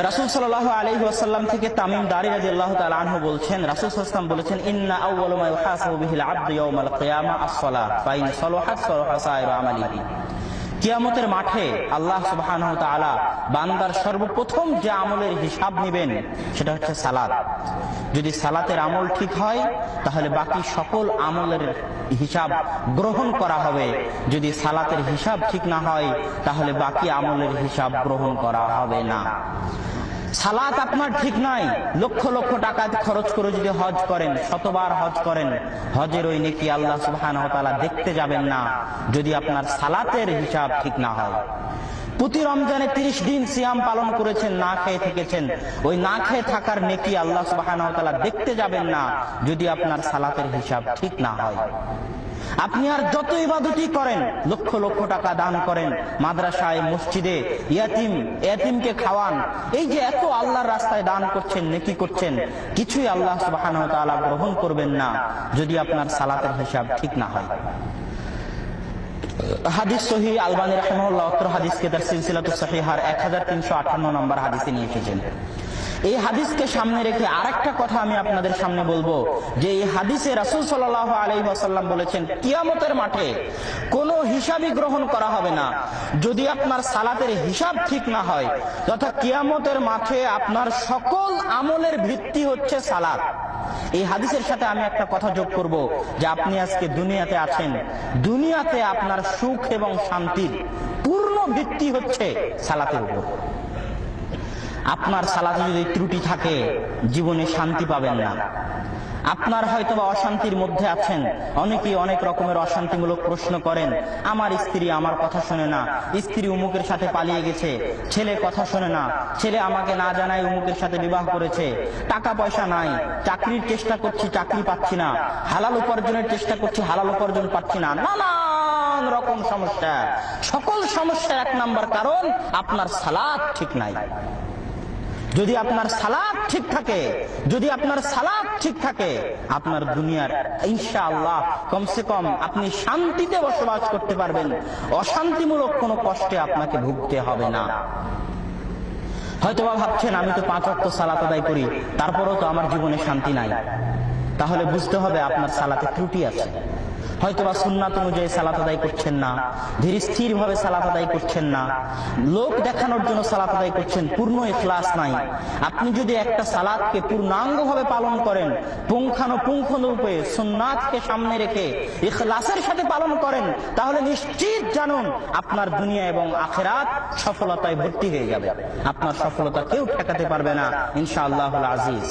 রাসূল সাল্লাল্লাহু আলাইহি ওয়াসাল্লাম থেকে তামিম দারি রাদিয়াল্লাহু তাআলা আনহু বলছেন, রাসূল সাল্লাল্লাহু আলাইহি ওয়াসাল্লাম বলেছেন, ইন্না আউওয়ালু মা ইউহাসাবু বিহিল আবদু ইয়াওমাল কিয়ামা আস-সালাহ ফা ইন সালাহাত সালাহা সাইরু আমালিহি। কিয়ামতের মাঠে আল্লাহ সুবহানাহু ওয়া তাআলা বান্দার সর্বপ্রথম যে আমলের হিসাব নেবেন সেটা হচ্ছে সালাত। যদি সালাতের আমল ঠিক হয় তাহলে বাকি সকল আমলের হিসাব গ্রহণ করা হবে। যদি সালাতের হিসাব ঠিক না হয় তাহলে বাকি আমলের হিসাব গ্রহণ করা হবে না। সালাত আপনার ঠিক নাই, লক্ষ লক্ষ টাকা খরচ করে যদি হজ করেন, শতবার হজ করেন, হজের ওই নেকি আল্লাহ সুবহানাহু ওয়া তাআলা দেখতে যাবেন না যদি আপনার সালাতের হিসাব ঠিক না হয়। প্রতি রমজানে 30 দিন সিয়াম পালন করেছেন, না খেয়ে থেকেছেন, ওই না খেয়ে থাকার নেকি আল্লাহ সুবহানাহু ওয়া তাআলা দেখতে যাবেন না যদি আপনার সালাতের হিসাব ঠিক না হয়। আপনি আর যত ইবাদতই করেন, লক্ষ লক্ষ টাকা দান করেন, মাদ্রাসায় মসজিদে ইয়াতিমকে খাওয়ান, এই যে এত আল্লাহর রাস্তায় দান করছেন, নেকি করছেন, কিছুই আল্লাহ সুবহানাহু ওয়া তাআলা গ্রহণ করবেন না যদি আপনার সালাতের হিসাব ঠিক না হয়। হাদিস সহিহ, আলবানী রাহিমাহুল্লাহ অত্র হাদিসকে তার সিলসিলাতুস সহিহার 1358 নম্বর হাদিসে নিয়ে এসেছেন। এই হাদিসকে সামনে রেখে আরেকটা কথা আমি আপনাদের সামনে বলবো যে এই হাদিসে রাসূল সাল্লাল্লাহু আলাইহি ওয়াসাল্লাম বলেছেন, কিয়ামতের মাঠে কোনো হিসাবই গ্রহণ করা হবে না যদি আপনার সালাতের হিসাব ঠিক না হয়। তথা কিয়ামতের মাঠে আপনার সকল আমলের ভিত্তি হচ্ছে সালাত। এই হাদিসের সাথে আমি একটা কথা যোগ করব যে আপনি আজকে দুনিয়াতে আছেন, দুনিয়াতে আপনার সুখ এবং শান্তির পূর্ণ ভিত্তি হচ্ছে সালাতের উপর। আপনার সালাতে যদি ত্রুটি থাকে জীবনে শান্তি পাবেন না। আপনার হয়তো বা অশান্তির মধ্যে আছেন, অনেকেই অনেক রকমের অশান্তিমূলক প্রশ্ন করেন, আমার স্ত্রী আমার কথা শোনে না, স্ত্রী অমুকের সাথে পালিয়ে গেছে, ছেলে কথা শোনে না, ছেলে আমাকে না জানায় অমুকের সাথে বিবাহ করেছে, টাকা পয়সা নাই, চাকরির চেষ্টা করছি চাকরি পাচ্ছি না, হালাল উপার্জনের চেষ্টা করছি হালাল উপার্জন পাচ্ছি না, নানান রকম সমস্যা। সকল সমস্যার এক নাম্বার কারণ আপনার সালাত ঠিক নাই। যদি আপনার সালাত ঠিক থাকে, যদি আপনার সালাত ঠিক থাকে, আপনার দুনিয়ার ইনশাআল্লাহ কমসে কম আপনি শান্তিতে বসবাস করতে পারবেন, অশান্তিমূলক কোনো কষ্টে আপনাকে ভুগতে হবে না। হয়তোবা ভাবছেন আমি তো 5 ওয়াক্ত সালাত আদায় করি, তারপরেও তো আমার জীবনে শান্তি নাই। তাহলে বুঝতে হবে আপনার সালাতে ত্রুটি আছে। হয়তোবা সুন্নাত অনুযায়ী সালাত আদায় করছেন না, ধীর স্থির ভাবে সালাত আদায় করছেন না, লোক দেখানোর জন্য সালাত আদায় করছেন, পূর্ণ ইখলাস নাই। আপনি যদি একটা সালাতকে পূর্ণাঙ্গভাবে পালন করেন, পুঙ্খানুপুঙ্খরূপে সুন্নাতকে সামনে রেখে ইখলাসের সাথে পালন করেন, তাহলে নিশ্চিত জানুন আপনার দুনিয়া এবং আখিরাত সফলতায় ভর্তি হয়ে যাবে। আপনার সফলতা কেউ ঠেকাতে পারবে না ইনশাআল্লাহুল আজিজ।